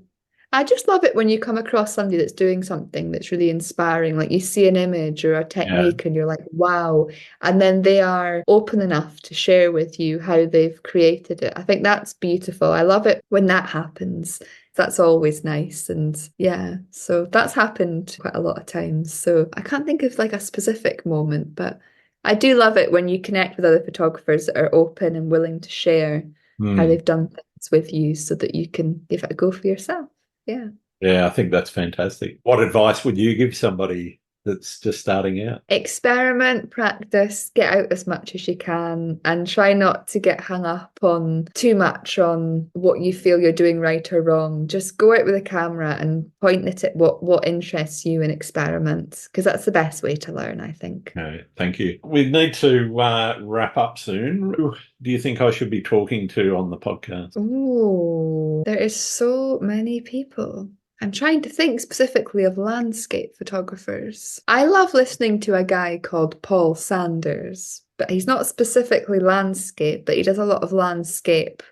I just love it when you come across somebody that's doing something that's really inspiring. Like you see an image or a technique and you're like, wow. And then they are open enough to share with you how they've created it. I think that's beautiful. I love it when that happens. That's always nice. And yeah, so that's happened quite a lot of times. So I can't think of like a specific moment, but I do love it when you connect with other photographers that are open and willing to share how they've done things with you so that you can give it a go for yourself. Yeah. Yeah, I think that's fantastic. What advice would you give somebody that's just starting out? Experiment, practice, get out as much as you can, and try not to get hung up on too much on what you feel you're doing right or wrong. Just go out with a camera and point it at what interests you and experiment, because that's the best way to learn, I think. Okay, thank you. We need to wrap up soon. Who do you think I should be talking to on the podcast? Oh, there is so many people. I'm trying to think specifically of landscape photographers. I love listening to a guy called Paul Sanders, but he's not specifically landscape, but he does a lot of landscape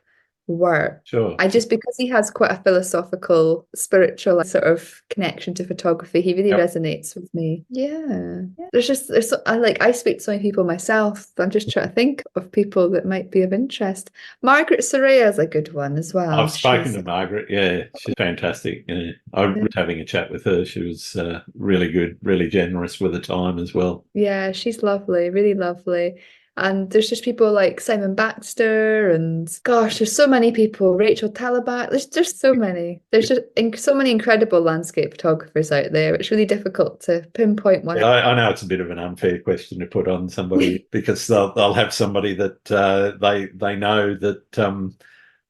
work. Sure. Because he has quite a philosophical, spiritual sort of connection to photography, he really resonates with me. Yeah. I speak to so many people myself. I'm just trying to think of people that might be of interest. Margaret Soraya is a good one as well. I've spoken to Margaret. Yeah, she's fantastic. Yeah. I was having a chat with her. She was really good, really generous with her time as well. Yeah, she's lovely, really lovely. And there's just people like Simon Baxter and gosh, there's so many people. Rachel Talabat. There's so many. There's just so many incredible landscape photographers out there. It's really difficult to pinpoint one. Yeah, I know it's a bit of an unfair question to put on somebody because they'll have somebody that they know that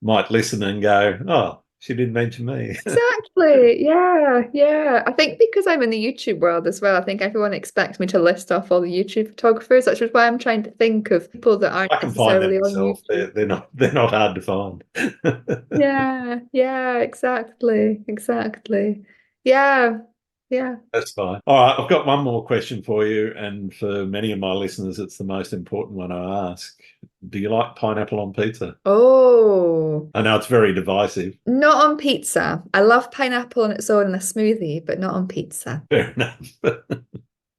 might listen and go, "Oh, she didn't mention me." Exactly. Yeah. I think because I'm in the YouTube world as well, I think everyone expects me to list off all the YouTube photographers. That's just why I'm trying to think of people that aren't I can find them myself. on YouTube. They're not hard to find. Yeah, exactly. Yeah. That's fine. All right, I've got one more question for you, and for many of my listeners, it's the most important one I ask. Do you like pineapple on pizza? Oh, I know it's very divisive. not on pizza. I love pineapple on its own in a smoothie, but not on pizza. Fair enough.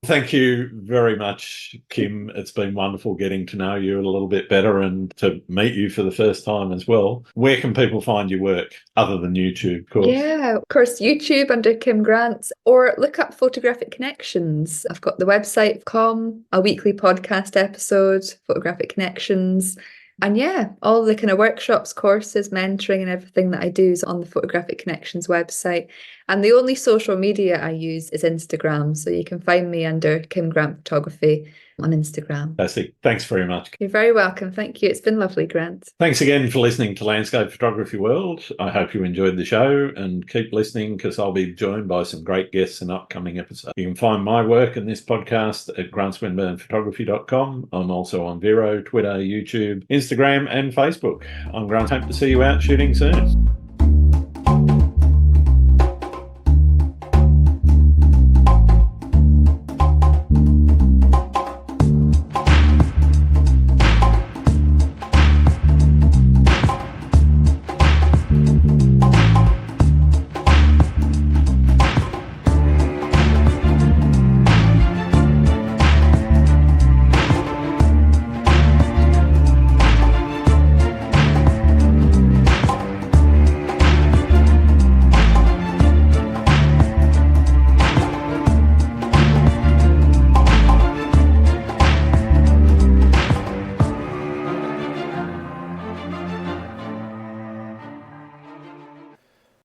Thank you very much, Kim. It's been wonderful getting to know you a little bit better and to meet you for the first time as well. Where can people find your work other than YouTube, of course? Yeah, of course, YouTube under Kim Grant, or look up Photographic Connections. I've got the website, a weekly podcast episode, Photographic Connections. And yeah, all the kind of workshops, courses, mentoring and everything that I do is on the Photographic Connections website. And the only social media I use is Instagram. So you can find me under Kim Grant Photography on Instagram. Fantastic. Thanks very much. You're very welcome. Thank you. It's been lovely, Grant. Thanks again for listening to Landscape Photography World. I hope you enjoyed the show and keep listening because I'll be joined by some great guests in upcoming episodes. You can find my work in this podcast at grantswinburnphotography.com. I'm also on Vero, Twitter, YouTube, Instagram and Facebook. I'm Grant. Hope to see you out shooting soon.